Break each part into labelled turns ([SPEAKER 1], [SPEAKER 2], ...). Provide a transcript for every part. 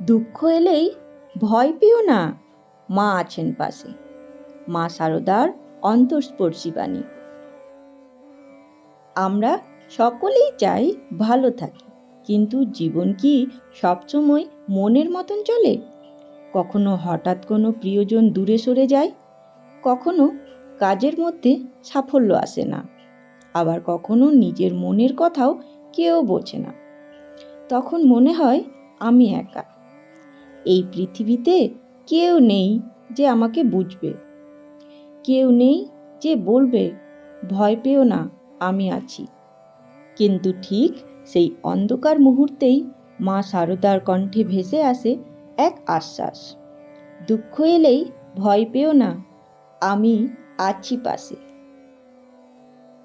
[SPEAKER 1] দুঃখ এলেই ভয় পেও না, মা আছেন পাশে। মা শারদার অন্তঃস্পর্শী বাণী। আমরা সকলেই চাই ভালো থাকি, কিন্তু জীবন কি সবসময় মনের মতন চলে? কখনো হঠাৎ কোনো প্রিয়জন দূরে সরে যায়, কখনো কাজের মধ্যে সাফল্য আসে না, আবার কখনো নিজের মনের কথাও কেউ বোঝে না। তখন মনে হয় আমি একা, এই পৃথিবীতে কেউ নেই যে আমাকে বুঝবে, কেউ নেই যে বলবে ভয় পেও না, আমি আছি। কিন্তু ঠিক সেই অন্ধকার মুহূর্তেই মা শারদার কণ্ঠে ভেসে আসে এক আশ্বাস, দুঃখ এলেই ভয় পেও না, আমি আছি পাশে।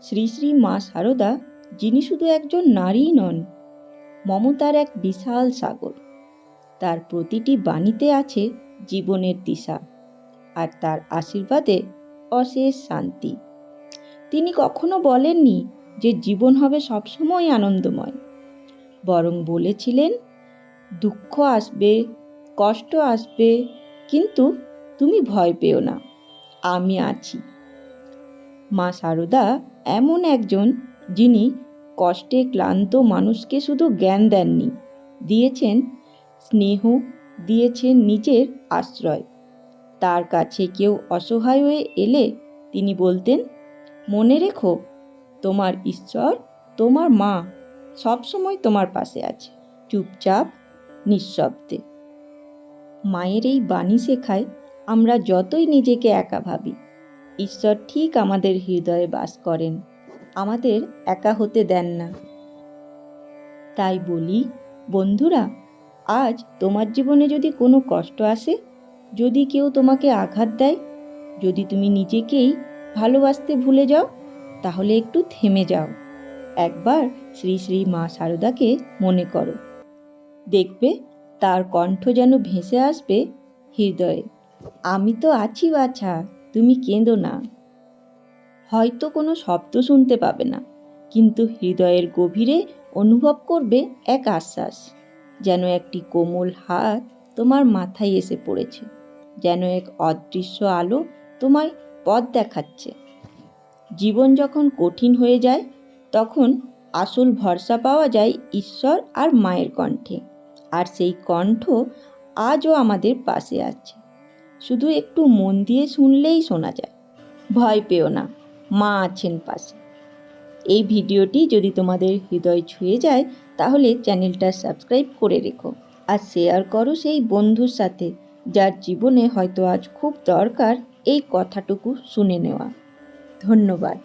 [SPEAKER 1] শ্রী শ্রী মা শারদা, যিনি শুধু একজন নারীই নন, মমতার এক বিশাল সাগর। তার প্রতিটি বাণীতে আছে জীবনের দিশা, আর তার আশীর্বাদে অশেষ শান্তি। তিনি কখনো বলেননি যে জীবন হবে সবসময় আনন্দময়, বরং বলেছিলেন দুঃখ আসবে, কষ্ট আসবে, কিন্তু তুমি ভয় পেও না, আমি আছি। মা শারদা এমন একজন যিনি কষ্টে ক্লান্ত মানুষকে শুধু জ্ঞান দেননি, দিয়েছেন স্নেহ, দিয়েছেন নিজের আশ্রয়। তার কাছে কেউ অসহায় হয়ে এলে তিনি বলতেন, মনে রেখো, তোমার ঈশ্বর, তোমার মা সবসময় তোমার পাশে আছে, চুপচাপ নিঃশব্দে। মায়ের এই বাণী শেখায় আমরা যতই নিজেকে একা ভাবি, ঈশ্বর ঠিক আমাদের হৃদয়ে বাস করেন, আমাদের একা হতে দেন না। তাই বলি, বন্ধুরা, আজ তোমার জীবনে যদি কোনো কষ্ট আসে, যদি কেউ তোমাকে আঘাত দেয়, যদি তুমি নিজেকেই ভালোবাসতে ভুলে যাও, তাহলে একটু থেমে যাও, একবার শ্রী শ্রী মা শারদাকে মনে করো। দেখবে তার কণ্ঠ যেন ভেসে আসবে হৃদয়ে, আমি তো আছি বাছা, তুমি কেঁদো না। হয়তো কোনো শব্দ শুনতে পাবে না, কিন্তু হৃদয়ের গভীরে অনুভব করবে এক আশ্বাস, যেন একটি কোমল হাত তোমার মাথায় এসে পড়েছে, যেন এক অদৃশ্য আলো তোমায় পথ দেখাচ্ছে। জীবন যখন কঠিন হয়ে যায়, তখন আসল ভরসা পাওয়া যায় ঈশ্বর আর মায়ের কণ্ঠে, আর সেই কণ্ঠ আজও আমাদের পাশে আছে, শুধু একটু মন দিয়ে শুনলেই শোনা যায়। ভয় পেও না, মা আছেন পাশে। এই ভিডিওটি যদি তোমাদের হৃদয় ছুঁয়ে যায়, তাহলে চ্যানেলটা সাবস্ক্রাইব করে রেখো আর শেয়ার করো সেই বন্ধুর সাথে, যার জীবনে হয়তো আজ খুব দরকার এই কথাটুকু শুনে নেওয়া। ধন্যবাদ।